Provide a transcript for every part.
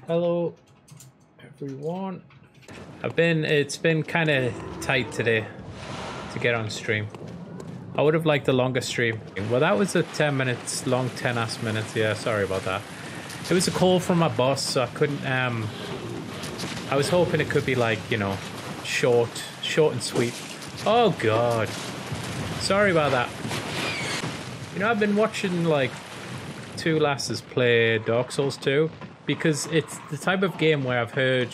Hello everyone. It's been kind of tight today to get on stream. I would have liked a longer stream. Well, that was a 10 minutes long, 10 minutes. Yeah, sorry about that. It was a call from my boss, so I couldn't, I was hoping it could be like, you know, short and sweet. Oh God. Sorry about that. You know, I've been watching like two lasses play Dark Souls 2 because it's the type of game where I've heard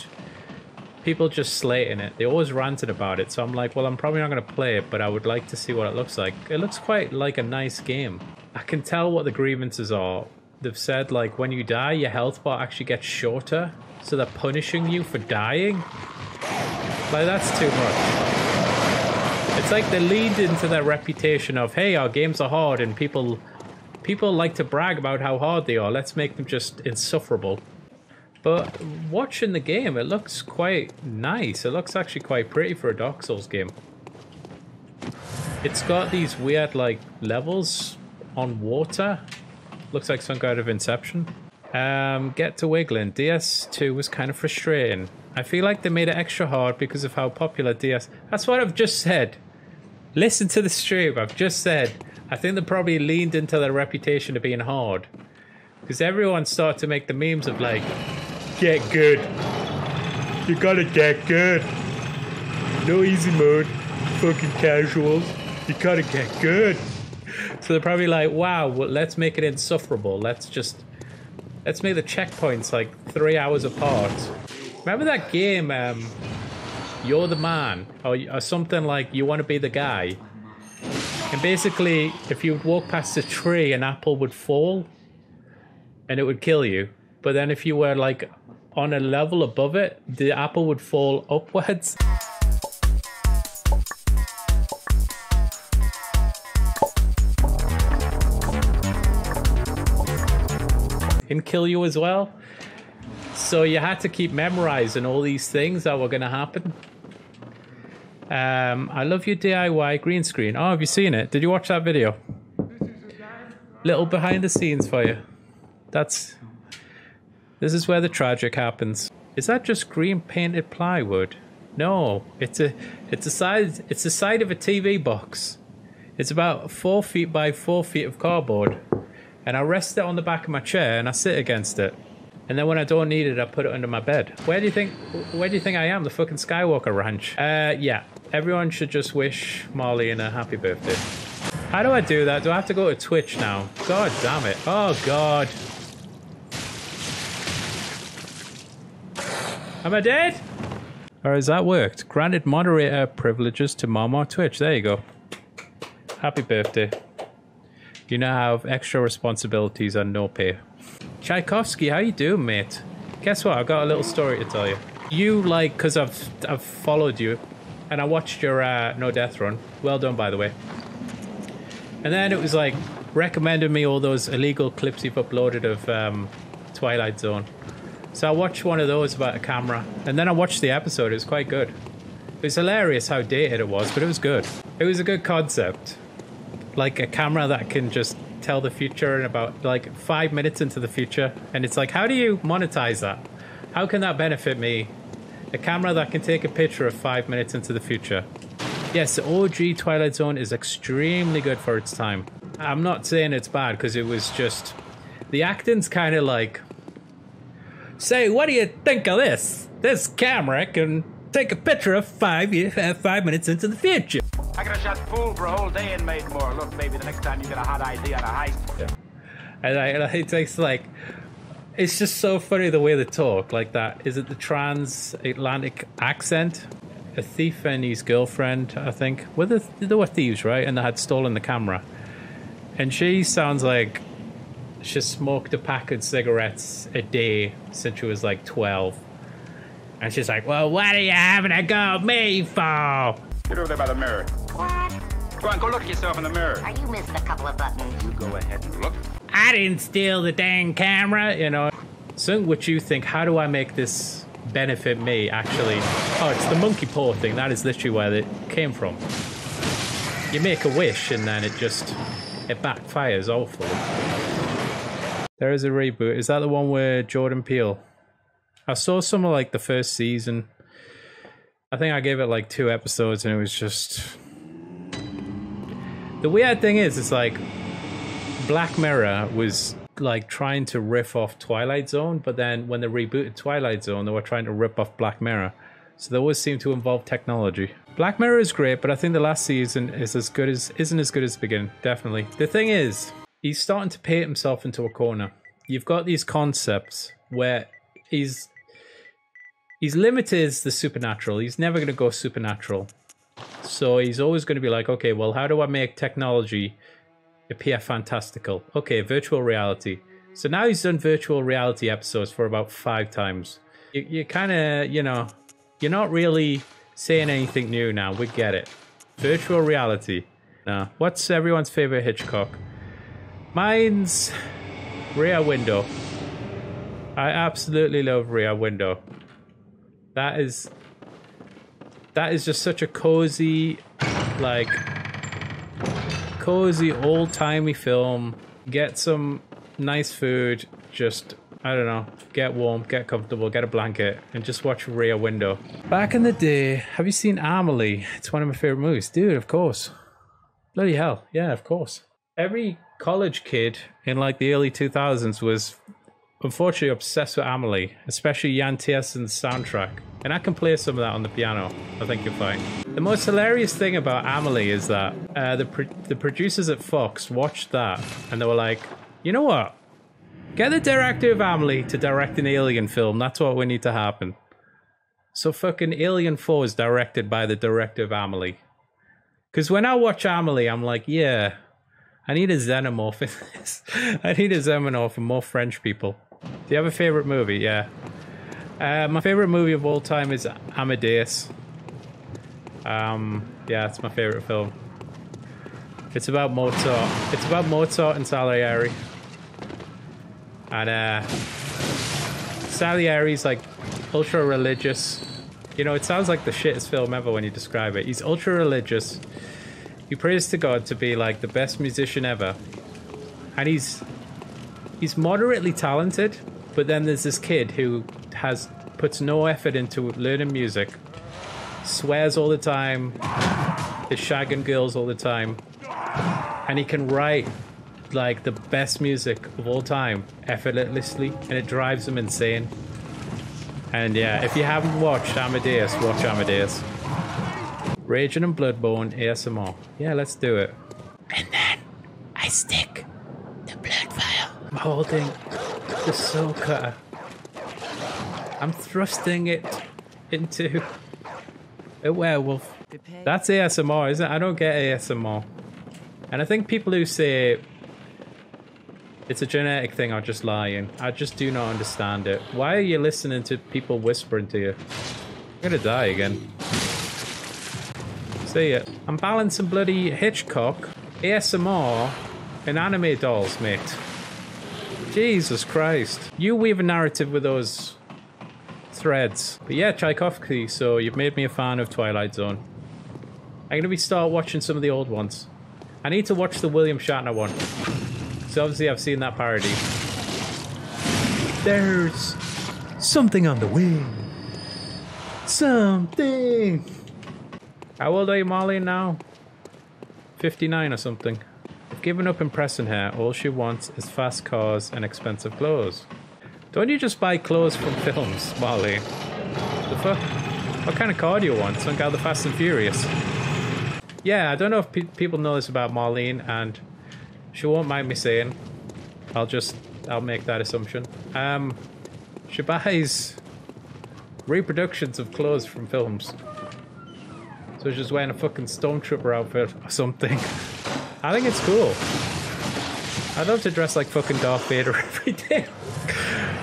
people just slating it. They always ranted about it, so I'm like, well, I'm probably not going to play it, but I would like to see what it looks like. It looks quite like a nice game. I can tell what the grievances are. They've said, like, when you die, your health bar actually gets shorter, so they're punishing you for dying. Like, that's too much. It's like they leaned into their reputation of, hey, our games are hard, and people like to brag about how hard they are. Let's make them just insufferable. But watching the game, it looks quite nice. It looks actually quite pretty for a Dark Souls game. It's got these weird, like, levels on water. Looks like some kind of Inception. Get to wiggling. DS2 was kind of frustrating. I feel like they made it extra hard because of how popular DS... That's what I've just said. Listen to the stream. I've just said... I think they probably leaned into their reputation of being hard. Because everyone started to make the memes of like, get good. You gotta get good. No easy mode. Fucking casuals. You gotta get good. So they're probably like, wow, well, let's make it insufferable. Let's make the checkpoints like 3 hours apart. Remember that game, You're the Man? Or something like You Want to Be the Guy? And basically, if you would walk past a tree, an apple would fall and it would kill you. But then if you were like on a level above it, the apple would fall upwards. And kill you as well. So you had to keep memorizing all these things that were going to happen. I love your DIY green screen. Oh, have you seen it? Did you watch that video? Little behind the scenes for you. This is where the tragic happens. Is that just green painted plywood? No, it's the side of a TV box. It's about 4 feet by 4 feet of cardboard. And I rest it on the back of my chair and I sit against it. And then when I don't need it, I put it under my bed. Where do you think I am? The fucking Skywalker Ranch. Yeah. Everyone should just wish Marlene a happy birthday. How do I do that? Do I have to go to Twitch now? God damn it. Oh, God. Am I dead? Or has that worked? Granted moderator privileges to Mama Twitch. There you go. Happy birthday. You now have extra responsibilities and no pay. Tchaikovsky, how you doing, mate? Guess what? I've got a little story to tell you. You, like, because I've followed you, and I watched your No Death run. Well done, by the way. And then it was like, recommended me all those illegal clips you've uploaded of Twilight Zone. So I watched one of those about a camera, and then I watched the episode. It was quite good. It was hilarious how dated it was, but it was good. It was a good concept. Like a camera that can just tell the future in about like 5 minutes into the future. And it's like, how do you monetize that? How can that benefit me? A camera that can take a picture of 5 minutes into the future. Yes, the OG Twilight Zone is extremely good for its time. I'm not saying it's bad because it was just... The acting's kind of like... Say, what do you think of this? This camera can take a picture of 5 minutes into the future. I could have shot pool for a whole day and made more. Look, baby, the next time you get a hot idea on a heist. Yeah. And it's like... It's just so funny the way they talk like that. Is it the transatlantic accent? A thief and his girlfriend, I think. They were thieves, right? And they had stolen the camera. And she sounds like she smoked a pack of cigarettes a day since she was like 12. And she's like, well, what are you having to go at me for? Get over there by the mirror. What? Go on, go look at yourself in the mirror. Are you missing a couple of buttons? You go ahead and look. I didn't steal the dang camera, you know. So what you think, how do I make this benefit me, actually? Oh, it's the monkey paw thing. That is literally where it came from. You make a wish and then it backfires awfully. There is a reboot. Is that the one with Jordan Peele? I saw some of like the first season. I think I gave it like 2 episodes and it was just... The weird thing is, it's like Black Mirror was like trying to riff off Twilight Zone, but then when they rebooted Twilight Zone, they were trying to rip off Black Mirror. So they always seem to involve technology. Black Mirror is great, but I think the last season is isn't as good as the beginning, definitely. The thing is, he's starting to paint himself into a corner. You've got these concepts where he's limited as the supernatural. He's never going to go supernatural. So he's always going to be like, okay, well, how do I make technology appear fantastical? Okay, virtual reality. So now he's done virtual reality episodes for about 5 times. You kind of, you know, you're not really saying anything new now. We get it. Virtual reality. Now, what's everyone's favorite Hitchcock? Mine's Rear Window. I absolutely love Rear Window. That is just such a cozy, like, cozy old-timey film. Get some nice food, just, I don't know, get warm, get comfortable, get a blanket, and just watch Rear Window. Back in the day, have you seen Amelie? It's one of my favorite movies. Dude, of course. Bloody hell, yeah, of course. Every college kid in like the early 2000s was unfortunately obsessed with Amelie, especially Jan Tiersen's soundtrack. And I can play some of that on the piano. I think you'll find. The most hilarious thing about Amelie is that the producers at Fox watched that and they were like, you know what? Get the director of Amelie to direct an Alien film. That's what we need to happen. So fucking Alien 4 is directed by the director of Amelie. Because when I watch Amelie, I'm like, yeah, I need a xenomorph in this. I need a xenomorph and more French people. Do you have a favorite movie? Yeah. My favorite movie of all time is Amadeus. Yeah, it's my favorite film. It's about Mozart. It's about Mozart and Salieri. And Salieri's like ultra religious. You know, it sounds like the shittest film ever when you describe it. He's ultra religious. He prays to God to be like the best musician ever. And he's moderately talented, but then there's this kid who puts no effort into learning music, swears all the time, is shagging girls all the time, and he can write like the best music of all time effortlessly, and it drives him insane. And yeah, if you haven't watched Amadeus, watch Amadeus. Raging and Bloodborne ASMR. Yeah, let's do it. And then I stick the blood vial. I'm holding the soul cutter. I'm thrusting it into a werewolf. That's ASMR, isn't it? I don't get ASMR. And I think people who say it's a genetic thing are just lying. I just do not understand it. Why are you listening to people whispering to you? I'm gonna die again. See ya. I'm balancing bloody Hitchcock, ASMR, and anime dolls, mate. Jesus Christ. You weave a narrative with those threads. But yeah, Tchaikovsky, so you've made me a fan of Twilight Zone. I'm gonna start watching some of the old ones. I need to watch the William Shatner one. So obviously I've seen that parody. There's something on the wing. Something. How old are you, Molly, now? 59 or something. I've given up impressing her. All she wants is fast cars and expensive clothes. Don't you just buy clothes from films, Molly? The fuck? What kind of car do you want? Some guy, the Fast and Furious. Yeah, I don't know if people know this about Marlene, and she won't mind me saying. I'll make that assumption. She buys reproductions of clothes from films. So she's wearing a fucking Stormtrooper outfit or something. I think it's cool. I'd love to dress like fucking Darth Vader every day.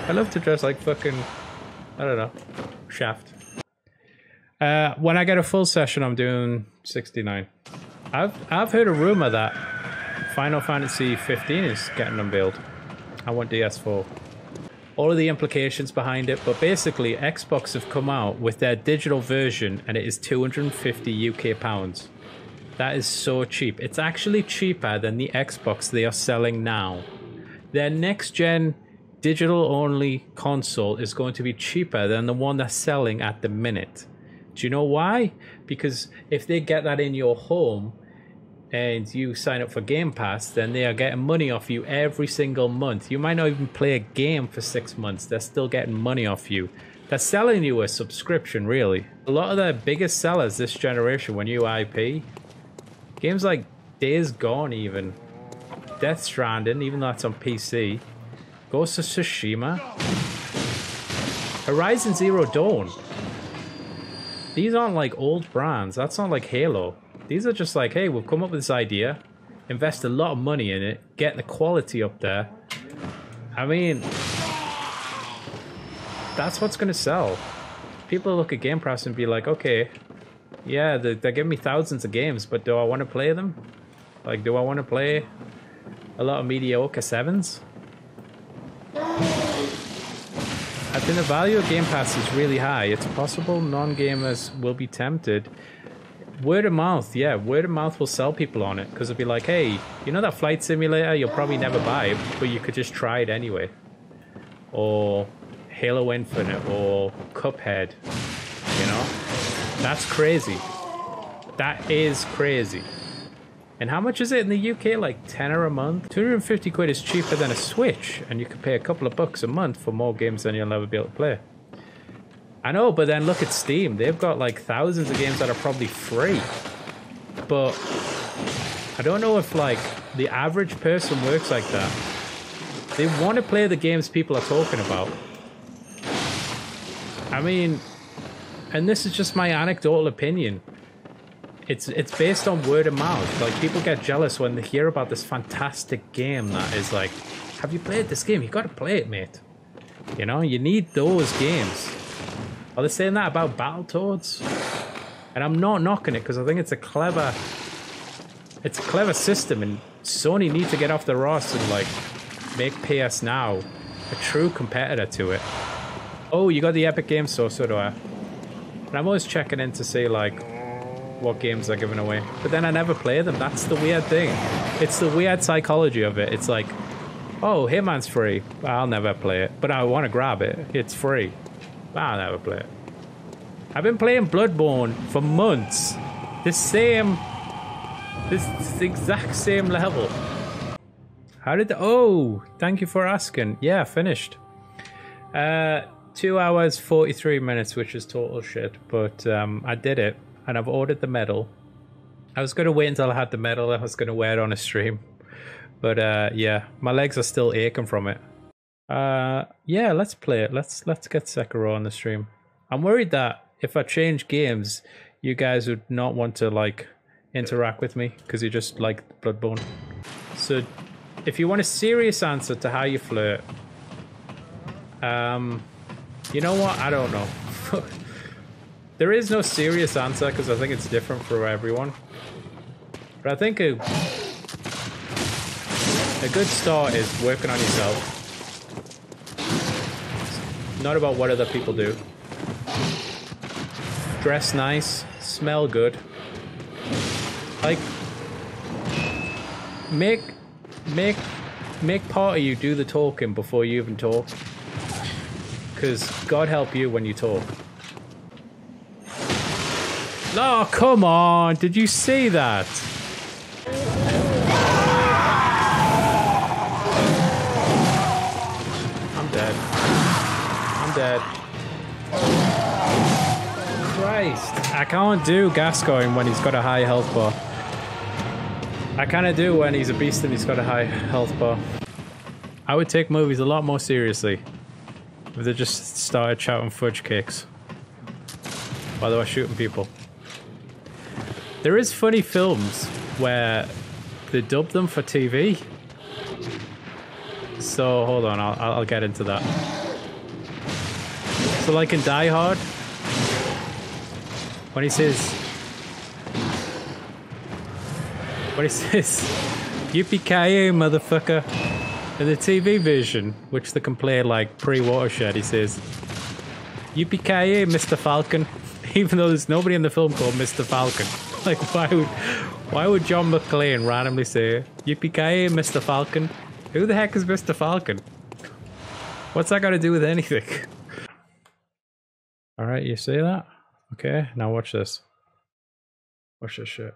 I love to dress like fucking, I don't know, Shaft. When I get a full session, I'm doing 69. I've heard a rumor that Final Fantasy 15 is getting unveiled. I want DS4. All of the implications behind it, but basically Xbox have come out with their digital version and it is 250 UK pounds. That is so cheap. It's actually cheaper than the Xbox they are selling now. Their next gen digital-only console is going to be cheaper than the one that's selling at the minute. Do you know why? Because if they get that in your home and you sign up for Game Pass, then they are getting money off you every single month. You might not even play a game for 6 months. They're still getting money off you. They're selling you a subscription, really. A lot of the biggest sellers this generation were new IP. Games like Days Gone even. Death Stranding, even though that's on PC. Ghost of Tsushima. Horizon Zero Dawn. These aren't like old brands. That's not like Halo. These are just like, hey, we've come up with this idea, invest a lot of money in it, get the quality up there. I mean, that's what's going to sell. People look at Game Pass and be like, okay, yeah, they're giving me thousands of games, but do I want to play them? Like, do I want to play a lot of mediocre 7s? I think the value of Game Pass is really high. It's possible non-gamers will be tempted. Word of mouth, yeah, word of mouth will sell people on it, because it'll be like, hey, you know that flight simulator? You'll probably never buy it, but you could just try it anyway. Or Halo Infinite, or Cuphead, you know? That's crazy. That is crazy. And how much is it in the UK? Like 10 a month? 250 quid is cheaper than a Switch, and you can pay a couple of bucks a month for more games than you'll never be able to play. I know, but then look at Steam. They've got like thousands of games that are probably free. But I don't know if like the average person works like that. They want to play the games people are talking about. I mean, and this is just my anecdotal opinion. It's based on word of mouth. Like, people get jealous when they hear about this fantastic game that is like, have you played this game? You got to play it, mate. You know, you need those games. Are they saying that about Battletoads? And I'm not knocking it because I think it's a clever system, and Sony need to get off the Ross and like make PS Now a true competitor to it. Oh, you got the Epic Games Store, so do I. And I'm always checking in to see like what games they're giving away, but then I never play them. That's the weird thing. It's the weird psychology of it. It's like, oh, Hitman's free. I'll never play it, but I want to grab it. It's free. I'll never play it. I've been playing Bloodborne for months. This exact same level. How did oh, thank you for asking. Yeah, finished. 2 hours 43 minutes, which is total shit, but I did it, and I've ordered the medal. I was going to wait until I had the medal. I was going to wear it on a stream, but yeah, my legs are still aching from it. Yeah, let's play it. Let's get Sekiro on the stream. I'm worried that if I change games, you guys would not want to like interact with me because you just like Bloodborne. So if you want a serious answer to how you flirt, you know what? I don't know. There is no serious answer because I think it's different for everyone. But I think a good start is working on yourself. Not about what other people do. Dress nice, smell good. Like, make part of you do the talking before you even talk. Because God help you when you talk. Oh, come on! Did you see that? I'm dead. I'm dead. Christ. I can't do Gascoigne when he's got a high health bar. I kind of do when he's a beast and he's got a high health bar. I would take movies a lot more seriously if they just started shouting fudge cakes while they were shooting people. There is funny films where they dub them for TV. So hold on, I'll get into that. So like in Die Hard, when he says yippee-ki-yay, motherfucker, in the TV version, which they can play like pre-Watershed, he says yippee-ki-yay, Mr. Falcon, even though there's nobody in the film called Mr. Falcon. Like, why would John McClane randomly say yippee-ki-yay, Mr. Falcon? Who the heck is Mr. Falcon? What's that got to do with anything? All right, you see that? Okay, now watch this. Watch this shit.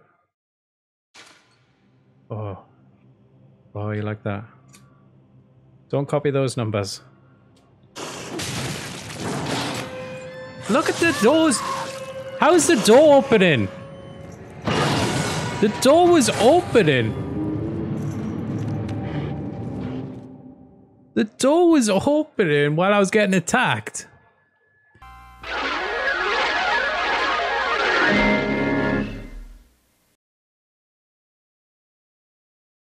Oh. Oh, you like that? Don't copy those numbers. Look at the doors! How's the door opening? The door was opening! The door was opening while I was getting attacked.